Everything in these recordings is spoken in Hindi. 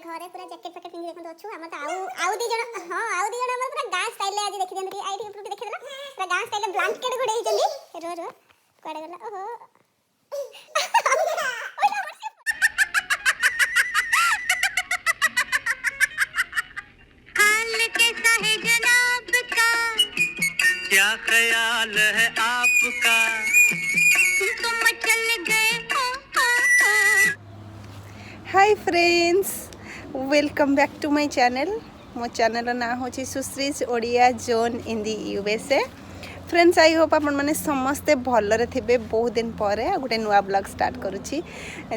घरे पूरा जैकेट पैकेट पिंधि देखो अछु हम त आउ दी जण हां आउ दी जण हमर पूरा गांव स्टाइल ले आज देखि देंती आई ठीक देखि देला पूरा गांव स्टाइल ब्लैंकेट घोड़े हिचंदी रो कोडे गला ओहो हाल कैसा है जनाब का क्या ख्याल है आपका तुम मचल गए hi friends welcome back to my channel मो चैनल ना हो Sushree's Odia zone in the USA friends I hope आपण मैंने समस्ते भलरे थे बहुत दिन पर गोटे नुआ ब्लॉग स्टार्ट करुच्ची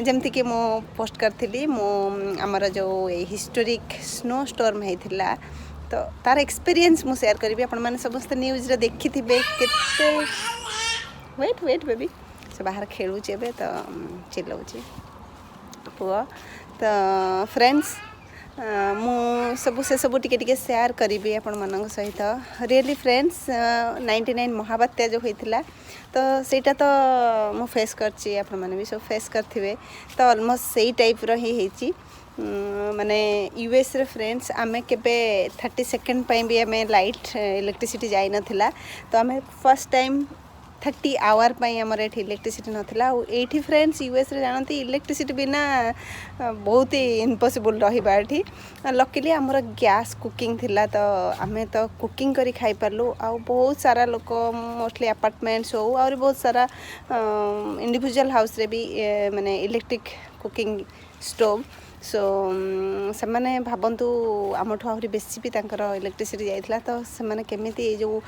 जमती कि मो पोस्ट करथिली मो आमर जो हिस्टोरिक स्नो स्टॉर्म होता तो तार एक्सपीरियंस मु शेयर करी आपण मैंने समस्त न्यूज रे देखि थिबे केते वेट वेट बेबी से बाहर खेलुचे बे तो चिल्लाउची पुआ तो फ्रेंड्स मु सब से सब टिके शेयर करी आपण मान सहित रियली फ्रेंड्स 99 महाबात्या जो होता तो सेटा तो मु फेस करची आपण माने भी सब फेस करथिबे तो ऑलमोस्ट सेही टाइप रो ही हेची माने यूएस रे फ्रेंड्स आमे केबे 30 सेकंड पई भी आमे लाइट इलेक्ट्रिसिटी जाई नथिला तो आमे फर्स्ट टाइम 30 आवर पाई आमर एठी इलेक्ट्रिसिटी नथिला एठी फ्रेंड्स यूएस रे जानती इलेक्ट्रिसिटी बिना बहुत ही इम्पॉसिबल रहिबा एठी लकीली आमर गैस कुकिंग थिला तो आमे तो कुकिंग करी खाई परलु आ बहुत सारा लोक मोस्टली अपार्टमेंट्स हो और बहुत सारा इंडिविजुअल हाउस रे भी माने इलेक्ट्रिक कुकिंग स्टोव सो से मैंने भावतु आमठू आहरी बेसी भी तांकर इलेक्ट्रिसिटी जाइथिला तो से माने केमिति जो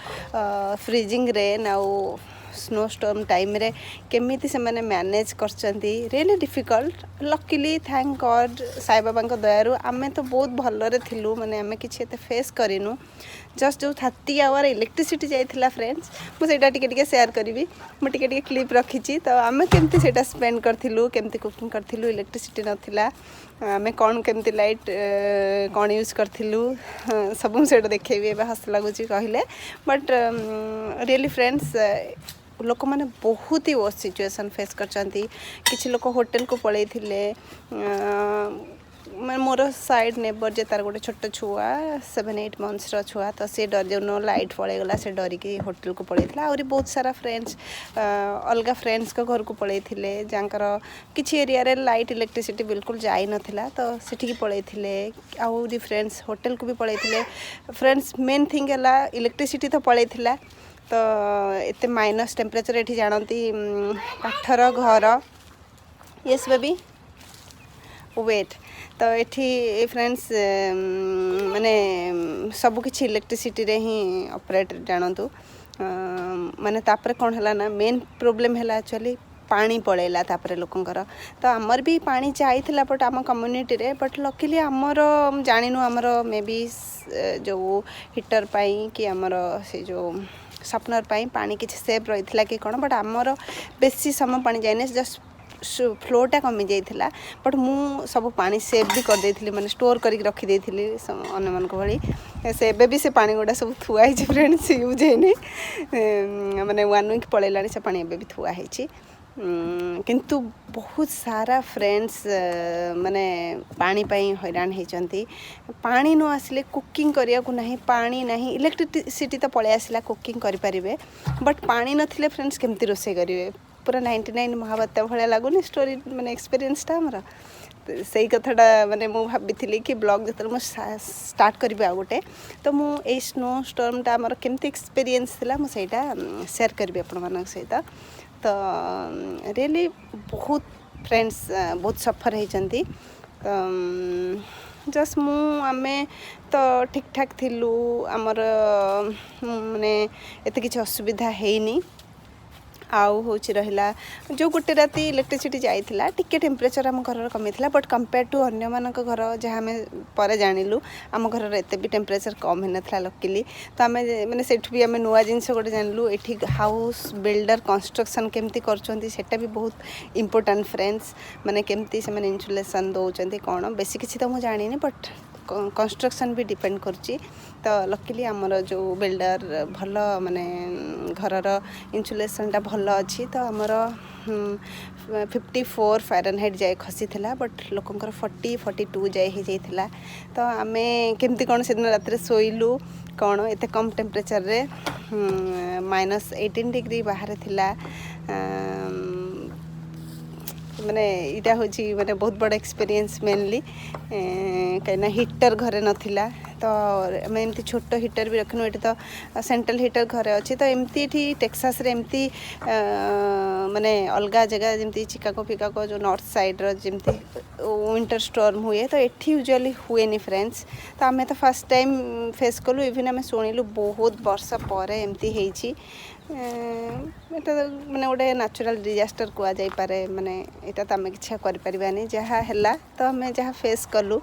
फ्रीजिंग रेन आउ स्नो स्टॉर्म टाइम रे केमिति से माने मैनेज करचंती really difficult luckily thank God Sai Baba को दयारु आमे तो बहुत भलरे थिलु माने आमे किछि एते फेस करिनु जस्ट जो 30 आवर इलेक्ट्रिसिटी जाइथिला फ्रेंड्स मु सेटा टिके शेयर करिवि मु टिके क्लिप रखिछि तो आमे केमति सेटा स्पेंड करथिलु केमति कुकिंग करथिलु इलेक्ट्रिसिटी नथिला आमे कोन केमति लाइट कोन यूज करथिलु सब मु सेटा देखैबि एबे हस लागुछि कहिले बट रियली फ्रेंड्स लोक मैंने बहुत ही वर्स्ट सिचुएशन फेस करचंती किछि लोक होटल को पळै थिले मोर साइड नेबर जे तार गोटे छोट छुआ 7-8 मंथ्स रो छुआ तो से डर जो लाइट पड़े गला से डरिकी होटल को पळैथिला और बहुत सारा फ्रेंड्स अलगा फ्रेंड्स को घर को पळैथिले जांकर किछि एरिया रे लाइट इलेक्ट्रिसिटी बिल्कुल जाई नथिला तो सेठी पळैथिले और फ्रेंड्स होटल को भी पळैथिले फ्रेंड्स मेन थिंग हला इलेक्ट्रिसिटी तो पळैथिला तो एते माइनस टेम्परेचर एठी जानती काठर घर यस बेबी वेट तो एठी फ्रेंड्स माने सब किछि इलेक्ट्रिसिटी रे ही ऑपरेट जानतु माने तापरे कोन हला ना मेन प्रॉब्लम हला एक्चुअली पानी पळैला तापरे लोकंकर तो आमर भी पानी जाइथिला बट आम कम्युनिटी रे बट लकीली आमर जानिनु आमर मे बी जो हीटर पाई कि आमर से जो सपनर पाई पानी किछि सेव रहिथिला कि कोन बट आमर बेसी समय पानी जाइने जस्ट फ्लोटा कमी जाइथिला बट मु सब पानी सेव भी कर देथिली माने स्टोर करी रखी देथिली अन्य मन को भली से एबे भी से पानी गोडा सब थुआ हिची फ्रेंड्स यूज हेनी माने 1 वीक पळैलानी से पानी एबे भी थुआ हिची किंतु बहुत सारा फ्रेंड्स माने पानी पाई हैरान होती पानी न आसिले कुकिंग करिया को नहीं पानी नहीं इलेक्ट्रिसिटी तो पळे आसिला कुकिंग करि परिबे बट पानी नथिले फ्रेंड्स केमती रोसे करिवे पूरा 99 महाबात्या भलिया लागुनी स्टोरी माने एक्सपीरियंसटा हमर सही कथाटा माने मु भाबिथिली कि ब्लॉग जतल मु स्टार्ट करबे आ गोटे तो मु ए स्नो स्टॉर्मटा हमर केमती एक्सपीरियंस थिला मु सेटा शेयर करबे आपण मानक सहित तो रियली बहुत फ्रेंड्स बहुत सफर होती जस्ट मु आमे तो ठीक ठाक थिलु आमर माने एते किछि असुविधा हेनी आउ होछि रहिला जो गोटे राती इलेक्ट्रिसिटी जाइथिला टिके टेम्परेचर आम घर कमी थिला बट कंपेयर टू अन्य मानक घर जहाँ आम पर जानिलु आम घर एते भी टेम्परेचर कम हेनथला लकीली तो आम माने सेठ भी आम नुआ जिनस गोटे जानिलु एठी हाउस बिल्डर कंस्ट्रक्शन केमती करचंती सेटा भी बहुत इंपोर्टेंट फ्रेंड्स माने केमती से माने इन्सुलेशन दउचंती कोन बेसी किछि तो मु जानिनी बट कंस्ट्रक्शन भी डिपेंड करची तो लकीली आमर जो बिल्डर भल माने घरर इन्सुलेशनटा भल अच्छी तो आमर 54 फारेनहाइट जाए खसी थिला बट लोकंकर 40-42 जाए ही जाइथिला तो आमे केमती कौन से दिन रात शोलु कौन एत कम टेम्परेचर रे -18 डिग्री बाहर थिला माने इटा हूँ माने बहुत बड़ा एक्सपीरियंस मेनली कहीं हीटर घरे नथिला तो आम एमती छोट हीटर भी रखनु ये तो सेंट्रल हीटर घरे अच्छी तो एमती टेक्सास रे एमती माने अलग जगह जमती चिकागो फिकागो जो नॉर्थ साइड रो जमती विंटर स्टॉर्म हुए तो एठी यूजुअली हुए नी फ्रेंड्स तो आम तो फर्स्ट टाइम फेस कलु इवन आम शुणिलु बहुत वर्ष पर एमती ହେଇଛି एटा माने गोटे नेचुरल डिजास्टर कुआ जाई पारे माने एटा तो आम किछा करि परिबानी जहा हैला तो आम जहा फेस कलु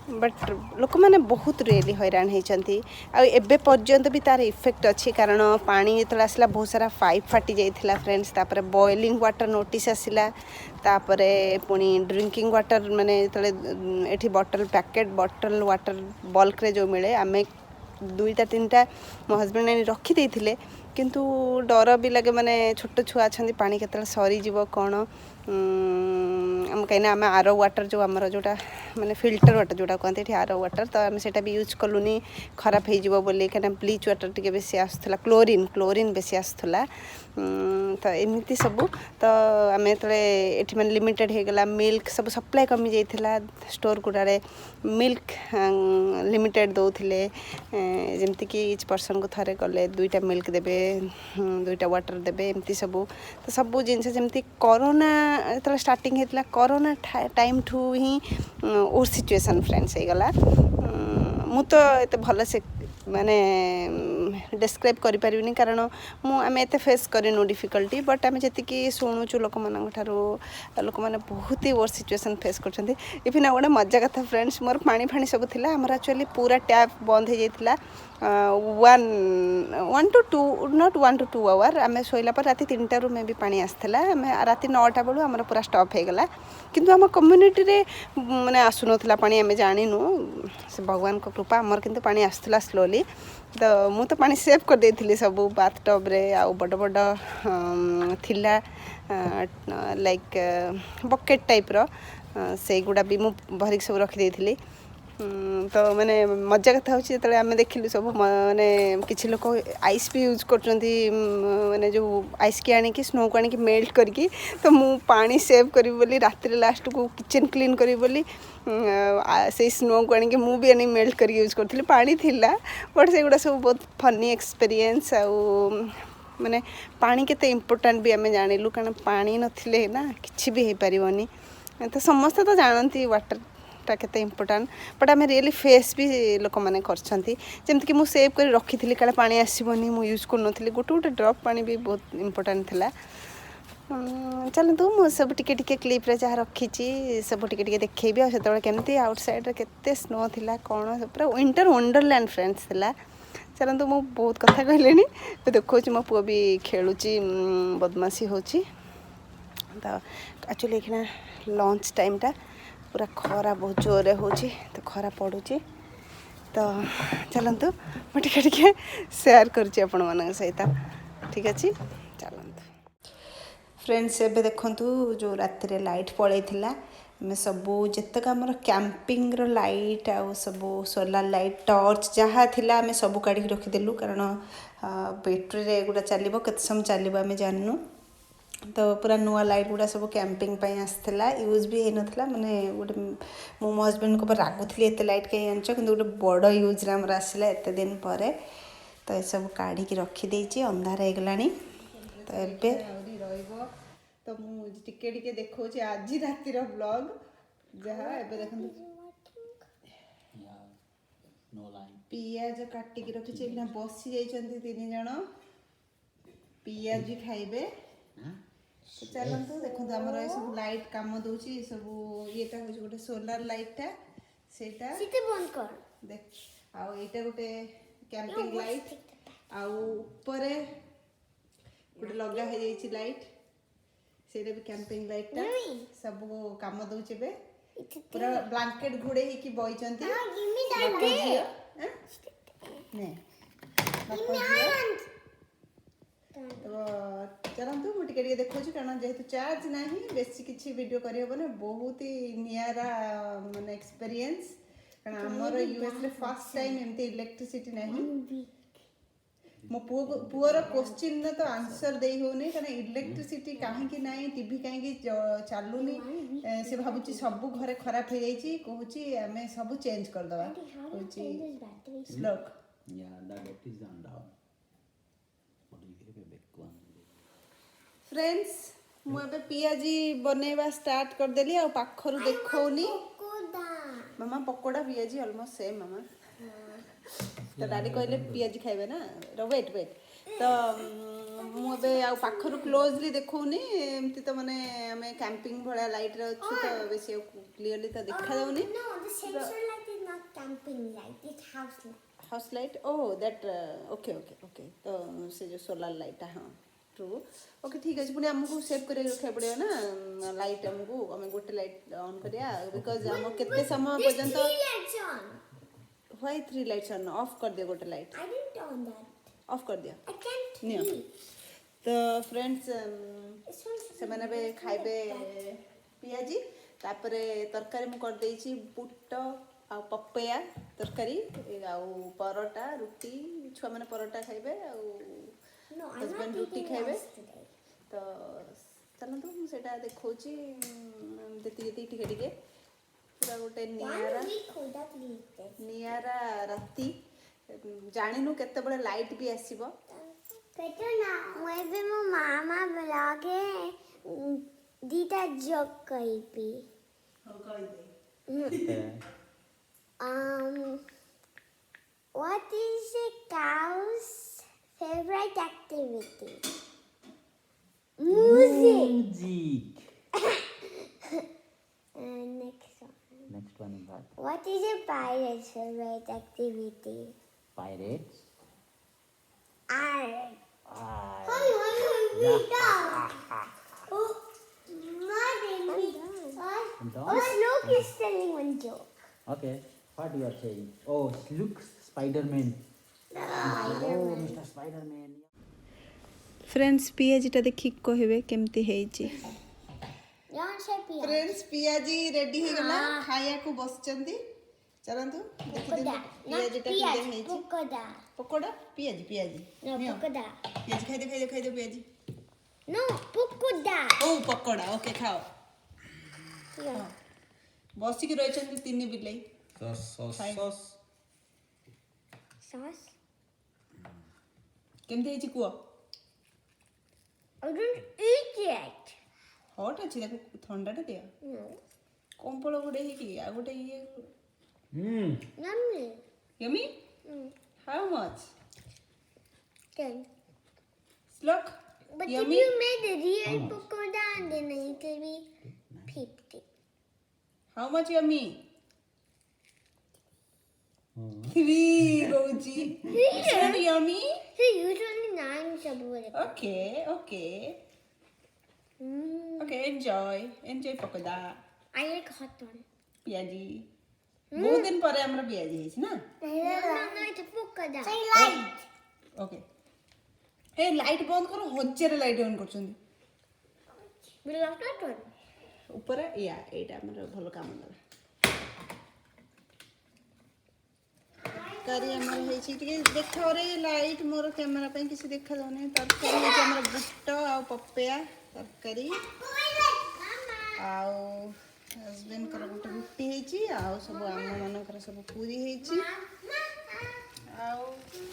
बट लोक मैंने बहुत रियली हैरान होती आबे पर्यंत भी तार इफेक्ट अच्छी कारण पानी जो आसला बहुत सारा पाइप फाटी जाइला फ्रेंड्स तापर बॉइलिंग वाटर नोटिस आसला तापरे पुणी ड्रिंकिंग वाटर माने ये बटल पैकेट बटल वाटर बल्क रे जो मिले आम 2-3टा मो हजबैंड रखी देते किंतु डर भी लगे माने छोट छुआ अच्छा पानी केतल सरीज कौन आम कहीं आम आर वाटर जो आमर जोटा माने फिल्टर वाटर जोटा कहते आर वाटर तो आम से भी यूज कलुनी खराब हो बोली कहीं ब्लीच वाटर टी बेसी आसूला क्लोरीन बेसी आसूला तो एमती सब तो आम ये मैंने लिमिटेड हो गला मिल्क सब सप्लाई कमी जाइला स्टोर गुड़ारे मिल्क लिमिटेड दौले जमती कि इच पर्सन को थरे गले 2टा मिल्क देबे 2टा वाटर देबे एमती सब तो सब जिनस जमती कोरोना जो स्टार्टिंग होता कोरोना टाइम ठू ही ओ सिचुएशन फ्रेंड्स हो गला मु तो एत भल से माने डिस्क्राइब करि परिबिनी कारण आम एत फेस करनु डिफिकल्टी बट आम जी शुणुचु लोक लोक मैंने बहुत ही वर्स सिचुएशन फेस कर इफिन गोटे मजा कथा फ्रेंड्स मोर पानी फाणी सब थिला हमर एक्चुअली पूरा टैप बंद हो जाइला 1 to 2 नॉट 1 to 2 आवर आम शोला पर राति 3टा रू में भी पानी आसला आम राति 9टा बेलू आम पूरा स्टॉप हो गला किंतु आम कम्युनिटी रे माने आसुनथला पानी आम जानिनु से भगवान को कृपा आमर किंतु पानी आसला स्लोली तो मु तो पानी सेव कर देथिली सब बाथ टब रे आ बड़ बड़ थिला लाइक बकेट टाइप रो से गुड़ा भी मु भरिक सब रखी देथिली तो मैंने मजा कथा होची जो आम देखिलु सब माने किसी लोग आइस भी यूज कर माने जो आइस की आनिकी स्नो को आनिकी मेल्ट करके तो मु पानी सेव करी बोली रात लास्ट को किचन क्लीन करी बोली से स्नो को आनिकी मु भी मेल्ट करके यूज करी पानी थिला बट से गुड़ा सब बहुत फनी एक्सपीरियंस माने पानी केते इम्पोर्टेंट भी आम जानिलु कारण पानी नथिले ना किछि भी हो पारिबनी तो समस्त तो जानती वाटर केते इम्पोर्टेंट बट आम रियली फेस भी लोक मैंने करमती मुझे सेव कर रखी थी काले पानी आसबनी मुझे यूज कर गोटे गोटे ड्रप पानी भी बहुत इम्पोर्टेंट थिला चलतु मु सब टिके क्लिप रे जहाँ रखी सब टिके देखेबी आ से केमती आउटसाइड केते स्नो थिला कौन पूरा विंटर वंडरलैंड फ्रेंड्स थिला चलतु मु बहुत कथा कहलेनी देखो मो पुआ भी खेलुची बदमाशी होची तो एक्चुअली एखना लंच टाइमटा पूरा खरा बहुत जोरे होची तो खरा पड़ुची तो चलतु मुझे टिके शेयर करुँची आपण मान सहित ठीक अच्छे चलतु फ्रेंड्स एबे देखंतु जो राति रे लाइट पळैथिला मैं सबू जितक आमर कैंपिंग रो लाइट आ सबू सोलार लाइट टॉर्च जहाँ थिला आम सबू काढ़ी रखीदेलु कारण बैटरी रे गुड़ा चलो केते समय चलो आम जाननु तो पूरा नुआ लाइट गुड़ा सब कैंपिंग आसला यूज भी हो नाला माने गोटे मो हजबैंड को रागुली एत लाइट कहीं आंच कि गोटे बड़ यूज आमर आसला एत दिन पर तो ये सब काढ़ी रखीदे अंधार हो गला तो एबे तो मुझे देखो आज रातिर ब्लॉग जहाँ एबे देखो पियाज काटिकी रखी बसी जाइछन्ती 3 जण पियाज भी खाइबे तो चलतु देखो आमर ये सब लाइट काम दूची सब येटा हो गोटे सोलार लाइटा सेटा बंद कर देख आउ एटा गोटे कैंपिंग लाइट आउ ऊपर गोटे लगा हो जाइछि लाइट सेटा भी कैंपिंग लाइटा सब काम दूची बे पूरा ब्लैंकेट घोड़े ही बइचंती ने तो चलतु मुझे टिके देखो कारण जेहेतु चार्ज ना बेसी किसी वीडियो करहबन बहुत ही नियारा माने एक्सपीरियंस कारण आमर यूएस रे फर्स्ट टाइम एमती इलेक्ट्रिसिटी नहीं मो पुअर क्वेश्चन तो आंसर दे होनी कारण इलेक्ट्रिसिटी कहीं ना टीवी कहीं चलुनी से भावुची सब घरे खराब हो जाइए कहूँ आम सब चेंज करदे स्लॉक फ्रेंड्स मुझे पियाजी बनैबा स्टार्ट करदेली आ पाखर देखौनी मामा पकोड़ा पियाजी ऑलमोस्ट सेम मामा तो डाडी कहले पियाजी खाइबे ना वेट वेट तो मुझे पाखर क्लोजली देखौनी एमती तो माने हमें कैंपिंग भला लाइट रे अच्छु तो बेसी क्लियरली तो देखा जाउनी house light oh that okay okay okay तो से जो सोलर लाइट हाँ ट्रू ओके ठीक है पुणी आमको सेव कर रखा पड़े ना लाइट आमको आम गोटे लाइट ऑन करिया बिकॉज आम केते समय पर्यंत व्हाई 3 लाइट्स ऑन ऑफ कर दिया गोटे लाइट ऑफ कर दिया नियो तो फ्रेंड्स से मैंने बे खाइबे पियाजी तापरे तरकारी मु कर देछि बुट आ पपया तरकारी आ परोटा रोटी छुआ माने परोटा खाइबे आ हस्बैंड रोटी खाइबे तो चलतु मुझे देखौछि देती टिके टिके पूरा गोटे नियारा राति जानिनु केते बळे लाइट भी आसीबो मैं मो मामा ब्लॉगे दीटा जोक कहबी What is a cow's favorite activity? Music. Next one is what? What is a pirate's favorite activity? Pirates. Art. Luke is telling one joke. Okay. What you are saying? Oh, look, Spider-Man. Oh, Mr. Spider-Man. Friends पियाजीटा देखी कहबे केमती हेची Don't say Pia. फ्रेंड्स पियाजी रेडी हो गला खाया को बसचंदी चलंतु देखि दिन पियाजीटा केमती हेची Pokoda. Pakora Piazzi Piazzi No, pokoda. Piazzi खाइ दे पियाजी No, pokoda. ओ पकोड़ा ओके खाओ Yeah. बसी के रहिचंदी तीन बिलाई Sauce. Sauce? केमती हेची quo I don't eat it. Hot अच्छी देखो ठंडाटा दिया No. कंपल गोटे ही आ गोटे ये Yummy. Yummy how much 10. Slog But yummy if you made a real pokoda, then it will be 50. How much yummy 3 goji it's not yummy So usually 9 sabur. Okay. Okay, enjoy pakora I like hot one. Piazzi बहुत दिन पर हमरा पियाजी है ना No, it's a pokoda. Say light. Okay ए लाइट बंद करो हजार लाइट ऑन करछन We love that one. ऊपर या एटा हमर भलो काम दला करी हमर है छी टिके देखो रे लाइट मोर कैमरा पे किसी देखा जाने तरकारी है हमर बुट्ट आ पपया तरकारी आउ हस्बैंड कर गोटे रुटी है छी आउ सब आम मानकर सब पूरी है छी आउ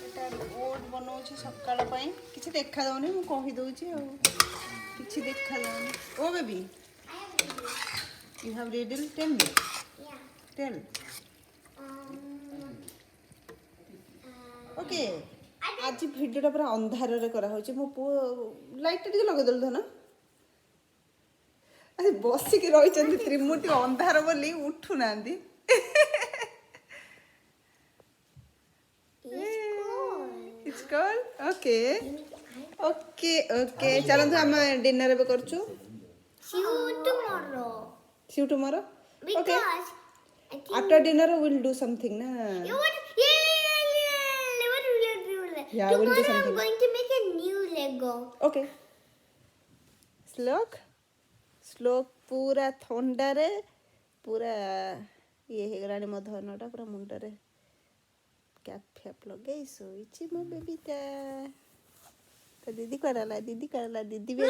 एटा ओट बनाउ छी सकाळ पई किसी देखा जाने मु कहि दउ छी आ किसी देखा जाने oh baby you have riddle tell me Yeah. Tell okay आज भिडियोटा पूरा अंधार रे करा होची मो पु लाइट टिके लगे दल ना अरे बसी के रही चंदी त्रिमूर्ति अंधार बोली उठू नांदी इट्स कॉल ओके चलंतु हम डिनर बे करछु See you tomorrow. See you tomorrow okay Because I think after dinner we will do something ना you want, yeah. What will you do? Yeah, I will do Tomorrow I'm something. going to make a new Lego go. Okay श्लोक श्लोक पूरा थंडारे पूरा ये हेगलानी मो धनटा पूरा मुंडरे कैप फैप लगे शोइछि मो बेबीटा तो दीदी कराला दीदी भी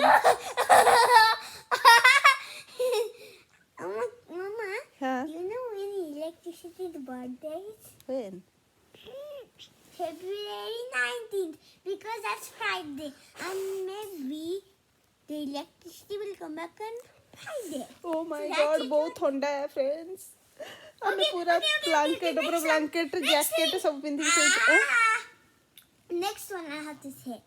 Mama, हाँ you know when electricity's birthday is? when February 19th, because that's Friday, and maybe the electricity will come back on Friday. oh my So that's god it. बहुत ठंडा है फ्रेंड्स हमें Okay, पूरा okay, ब्लैंकेट ऊपर next one. Blanket Next jacket thing. सब पिंधि के Next one I have to say.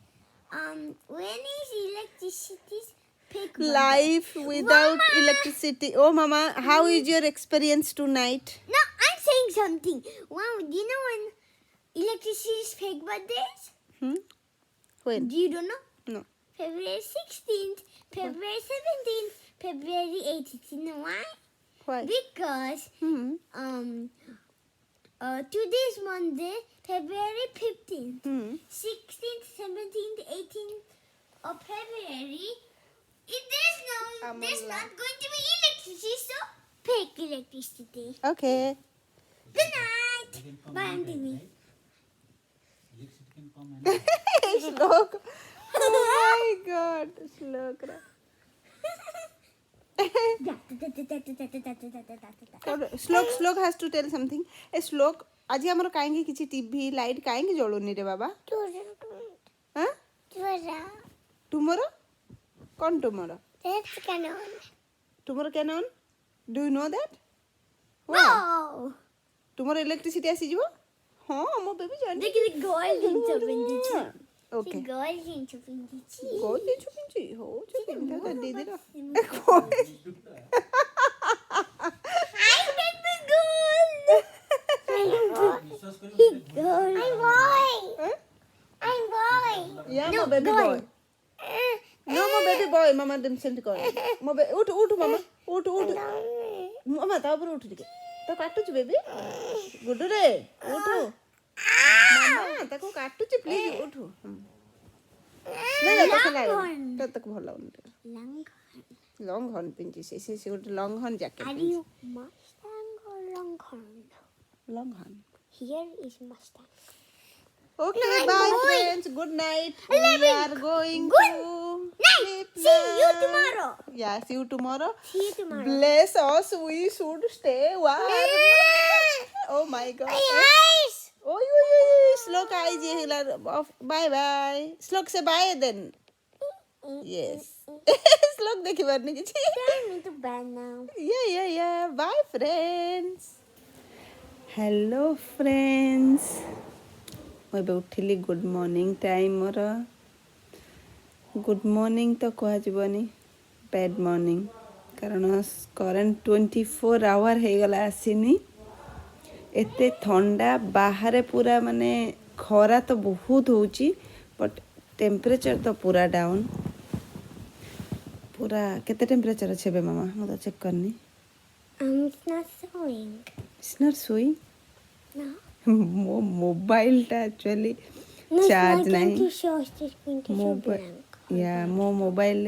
When is electricity's peak life birthday? without Mama! electricity oh mama how is your experience tonight No, I'm saying something. Wow, do you know when electricity's fake birthdays? when Do you don't know? no February 16th, February 17th, February 18th. You know why? why Because today's Monday, February 15th, 16th, 17th, 18th of February. I'm There's alive. not going to be electricity, so fake electricity. okay Good night. Bye, Auntie. Electricity can come and श्लोक oh my god श्लोक रा श्लोक श्लोक हैज टू टेल समथिंग ए श्लोक आज हमर काहेंगे किछि टीवी लाइट काहेंगे जळुनी रे बाबा हां टुमारो कौन tomorrow That's canon. Tomorrow can on do you know that Wow. Tomorrow electricity आसी जीवो हां मो बेबी जान Look at the gold in the okay gold in the गोल दे छुपिंची हो छुपिंता कर दीदी रा I get the gold. विश्वास करियो I'm boy. I'm boy. या मो बेबी बॉय नो मो बेबी बॉय मामा देम सेंड कर मो उठ उठ मामा उठ उठ मामा ता ऊपर उठ टिके तो काटुच बेबी गुड रे उठ मामा ताको काटुच प्लीज उठ नहीं तो लाग तो तक भलो लॉन्ग हॉर्न पिंची से good long horn jacket Are you Mustang or Longhorn? Long horn Here is Mustang. Okay, No, bye boy. friends. Good night. We are going Good to night. sleep See you now. tomorrow. Yeah, see you tomorrow. See you tomorrow. Bless us. We should stay warm. Oh my God. Eyes. Oh, Slok eyes. Bye bye. Slok say bye then. Yes. Slok देखी बार नहीं किसी. Time me to bed now. Yeah. Bye friends. Hello friends. ମୁଁ ଏବେ ଉଠିଲି ଗୁଡ୍ ମର୍ଣ୍ଣିଂ ଟାଇମ୍ ମୋର ଗୁଡ୍ ମର୍ଣ୍ଣିଂ ତ କୁହାଯିବନି ବ୍ୟାଡ୍ ମର୍ଣ୍ଣିଂ କାରଣ କରେଣ୍ଟ 24 ଆୱାର ହେଇଗଲା ଆସିନି ଏତେ ଥଣ୍ଡା ବାହାରେ ପୁରା ମାନେ ଖରା ତ ବହୁତ ହେଉଛି ବଟ୍ ଟେମ୍ପରେଚର୍ ତ ପୁରା ଡାଉନ୍ ପୁରା କେତେ ଟେମ୍ପରେଚର୍ ଅଛି ଏବେ ମାମା ମୁଁ ତ ଚେକ୍ କରିନି It's not sewing. It's not sewing No. ମୋ ମୋବାଇଲଟା actually No, charge it's not ନାହିଁ going to show. It's just going to show blank. या मो मोबाइल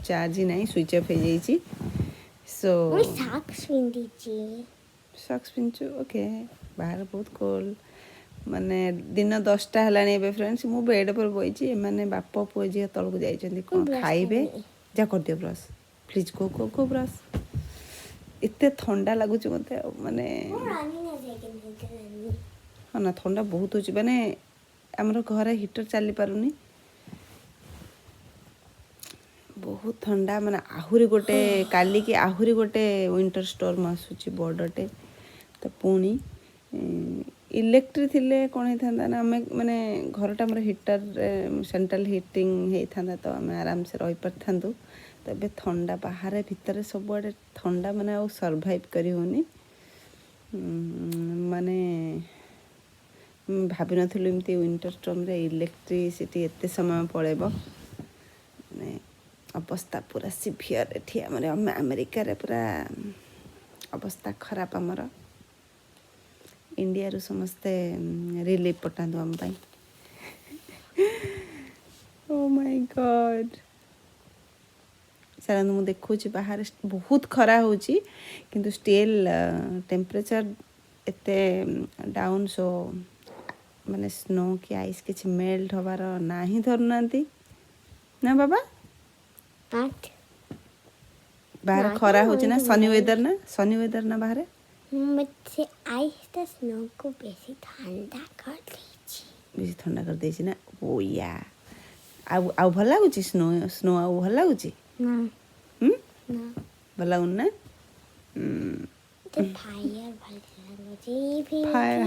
चार्ज ही नहीं स्विच ऑफ हो जाइए so My socks windy. Socks पिंचु ओके बाहर बहुत कोल्ड माने दिन 10टा हलानी एबे फ्रेंड्स मु बेड पर बइची माने बाप पुओ जी तळ को जाई छथि कोन brush खाइबे करनी। जा कर दियो ब्रश प्लीज गो ब्रश इतने ठंडा लागुच मते माने Running as I can think of. हाँ ना ठंडा बहुत होची माने हमर घर हीटर चली पारुनी बहुत ठंडा माने आहुरी गोटे काली की आहुरी गोटे विंटर स्टॉर्म आसुची बॉर्डरटे तो पुणी इलेक्ट्रिक थिले कोन हे थांदा ना हमें माने घरटा हमर हीटर सेंट्रल हीटिंग हे थांदा तो हमें आराम से रही पर थांदु तबे ठंडा बाहर भीतर सब आड़े ठंडा माने आ सर्वाइव करी होनी माने भाभी नथिलु एमती विंटर स्टॉर्म रे इलेक्ट्रिसिटी एते समय पळेबो माने अवस्था पूरा सिवियर एठी हमरे अमेरिका रे पूरा अवस्था खराब हमर इंडिया रु समस्ते रिलीफ पठांदो हम पाई ओ माय ଚାଲନ୍ତୁ ମୁଁ ଦେଖାଉଛି ବାହାରେ ବହୁତ ଖରା ହେଉଛି କିନ୍ତୁ ଷ୍ଟିଲ୍ ଟେମ୍ପରେଚର୍ ଏତେ ଡାଉନ୍ ସୋ ମାନେ ସ୍ନୋ କି ଆଇସ୍ କିଛି ମେଲ୍ଟ ହେବାର ନା ହିଁ ଧରୁନାହାନ୍ତି ନା ବାବା ବାହାରେ ଖରା ହେଉଛି ନା ସନି ୱେଦର ନା ବାହାରେ ସେ ଆଇସ୍ଟା ସ୍ନୋକୁ ବେଶୀ ଥଣ୍ଡା କରିଦେଇଛି ନା ଓ ୟା ଆଉ ଭଲ ଲାଗୁଛି ସ୍ନୋ ଆଉ ଭଲ ଲାଗୁଛି ଭଲ ଲାଗୁନି ନା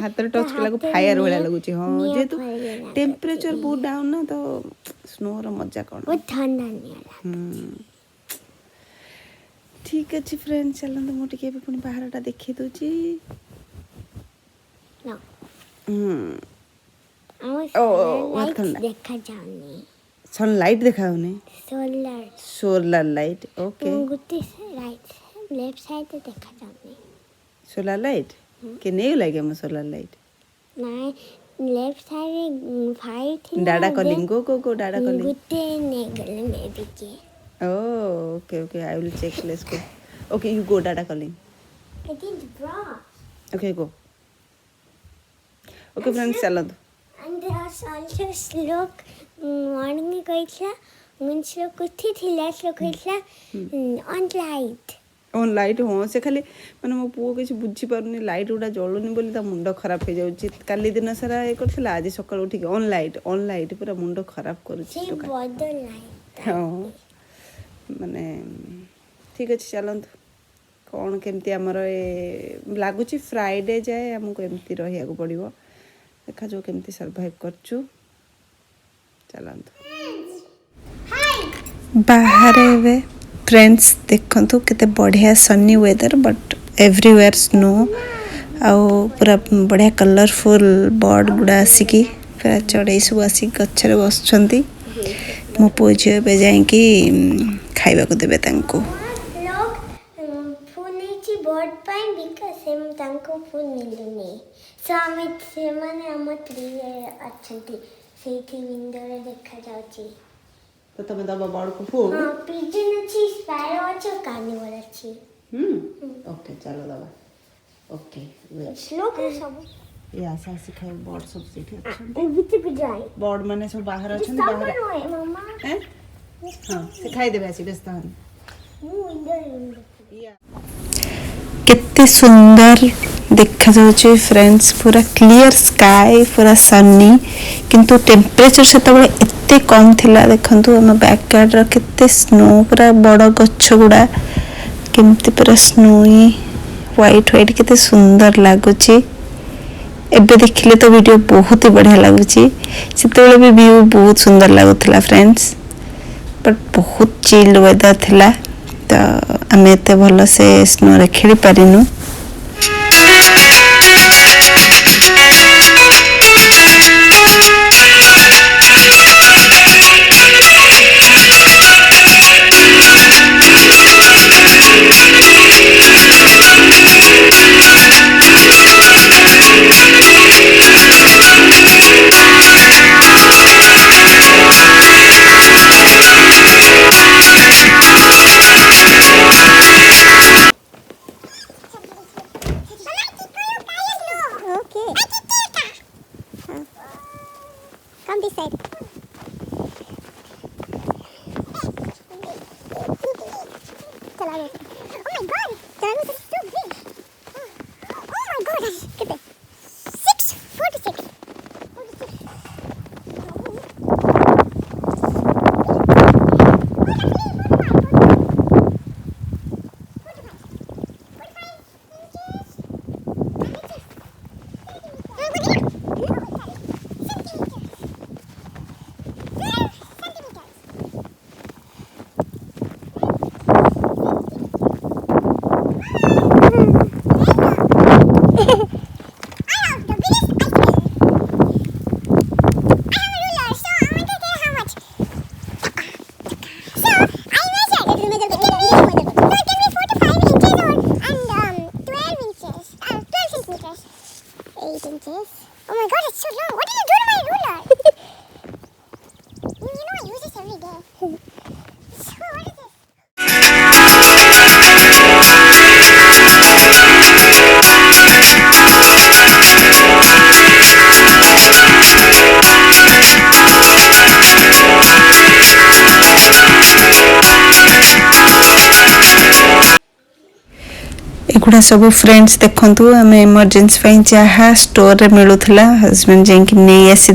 ହାତରେ ଟଚ୍ କଲାକୁ ଫାୟାର ଭଳିଆ ଲାଗୁଛି ହଁ ଯେହେତୁ ଟେମ୍ପରେଚର ବହୁତ ଡାଉନ୍ ନା ତ ସ୍ନୋର ମଜା କ'ଣ ଠିକ୍ ଅଛି ଫ୍ରେଣ୍ଡ ଚାଲନ୍ତୁ ମୁଁ ଟିକେ ଏବେ ପୁଣି ବାହାରଟା ଦେଖେଇ ଦେଉଛି ସନଲାଇଟ୍ ଦେଖାଯାଉନି ସୋଲାର ଲାଇଟ୍ ଓକେ ଗୋଟେ ଲେଫ୍ଟ ସାଇଡରେ ଦେଖାଯାଉନି ସୋଲାର ଲାଇଟ୍ କିଏ ନେଇଗଲା କି ଆମ ସୋଲାର ଲାଇଟ୍ ନାଇଁ ଲେଫ୍ଟ ସାଇଡରେ ହ୍ୱାଇଟ୍ ଡାଡା କଲିଂ go ଡାଡା କଲିଂ ଗୋଟେ ନେଇଗଲେ ମେବି କି okay I will check let's go okay you go data calling I didn't brush okay go okay friends ଚାଲନ୍ତୁ and there's also slook morning କହିଥିଲା ମୁଁ slook ଉଠିଥିଲା slook କହିଥିଲା on light ହଁ ସେ ଖାଲି ମାନେ ମୋ ପୁଅ କିଛି ବୁଝିପାରୁନି ଲାଇଟ୍ ଗୁଡ଼ା ଜଳୁନି ବୋଲି ତା ମୁଣ୍ଡ ଖରାପ ହେଇଯାଉଛି କାଲି ଦିନ ସାରା ଇଏ କରିଥିଲା ଆଜି ସକାଳୁ ଉଠିକି ଅନ୍ ଲାଇଟ୍ ପୁରା ମୁଣ୍ଡ ଖରାପ କରୁଛି ହଁ ମାନେ ଠିକ୍ ଅଛି ଚାଲନ୍ତୁ କ'ଣ କେମିତି ଆମର ଲାଗୁଛି ଫ୍ରାଇଡ଼େ ଯାଏ ଆମକୁ ଏମିତି ରହିବାକୁ ପଡ଼ିବ ଦେଖାଯାଉ କେମିତି ସର୍ଭାଇଭ୍ କରୁଛୁ ଚାଲନ୍ତୁ ବାହାରେ ଏବେ फ्रेंड्स देखंतु केते बढ़िया sunny weather but everywhere snow आउ पूरा बढ़िया कलरफुल बर्ड गुड़ा आसिकी पूरा चढ़ई सब आसिक गच्छरे बसछंती मो पुओ झियो बे जाई कि खाइबा को देबे तांको फूल नीची बर्ड पाइन बिकॉज़ सेम तांको फूल मिलुनी सो हमें से माने हम ट्री अच्छंती सेठी विंडो रे देखा जाउची तो तमे दबा बर्ड को फूल हां पिजन अछि स्पैरो अछि कार्निवल अछि ओके चलो दबा ओके स्लो कर सब ये आशा सिखाए बर्ड सब सेठी अच्छा ए बिच पे जाई बर्ड माने सब बाहर अछन बाहर मम्मा हैं हां सिखाई देबे आसी व्यस्त हन केते सुंदर देखा जाउची फ्रेंड्स पूरा क्लियर स्काई पूरा सनी किंतु टेम्परेचर से तबे एते कम थिला देखंतु हम बैक गार्ड र केते स्नो पूरा बड़ गच्छ गुडा केमते पूरा स्नोई व्हाइट केते सुंदर लागुची एबे देखिले तो वीडियो बहुत ही बढ़िया लागुची सेतेले भी व्यू बहुत सुंदर लागुतला फ्रेंड्स बट बहुत चिल्ड वेदर थिला तो आमे एते भलो से स्नो रे खेली पारिनु Come this side. Oh my god! Chalago is so big. Oh my god! Look at that. 646. Inches. Oh my god, it's so long. What did you do to my ruler? you know I use this every day. So what is this? एगुड़ा सब फ्रेंड्स देखंतु आम इमरजेंसी जहाँ स्टोर रे मिलूला हजबैंड जाकि नहीं आसी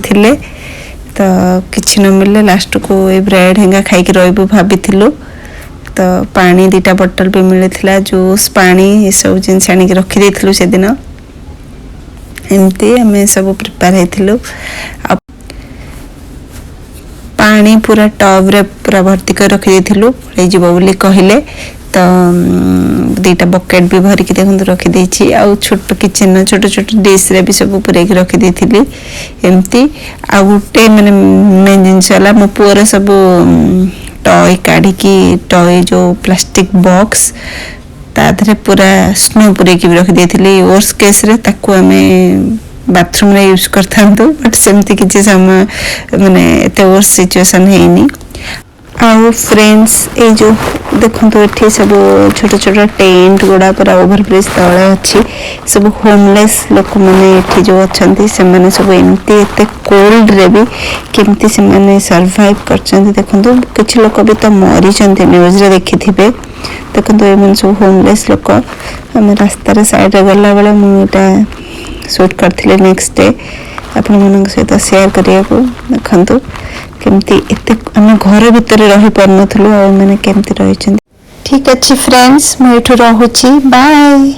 तो किसी न मिले लास्ट को ये ब्रेड हेंगा खाई रही भाभी तो पानी 2टा बोतल भी मिलता जूस पानी ये सब जिन आनिक रखी से दिन एमती आम सब प्रिपेयर होइथिलु पानी पूरा टब रे पूरा भर्ती कर रखी देथिलु पड़े जीव बोली कहले तो 2टा बकेट भी भरिक देखो रखी देछि आ छोट किचन छोट छोट डिश रे भी सब पूरे रखी देथिली एमती आ गुटे माने मेन जिनस वाला मो पुअर सब टॉय काढ़ी की टॉय जो प्लास्टिक बॉक्स ताधरे पूरा स्नो पूरे की रखी देथिली वर्स केस रे ताकू हमें बाथरूम रे यूज करता बट सेमती किसी समय माने एते वर्स सिचुएशन है आउ फ्रेंड्स ये जो देखो ये सब छोट छोट टेंट गुड़ा पूरा ओवरब्रिज तले अच्छी सब होमलेस लोक मैंने जो अच्छा से मैंने सब एमती एते कोल्ड रे भी केमती से मैंने सर्वाइव कर देखो किसी लोक भी तो मरी न्यूज रे देखी थे देखो ये सब होमलेस लोक आम रास्तार साइड गला बेले मुझे शूट करथिले नेक्स्ट डे आपण मन सहित शेयर करिया को देखंतु केमती एते हम घर भीतर रही परनथलु आ माने केमती रहिछन ठीक अछि फ्रेंड्स मैं एठु रहूची बाय।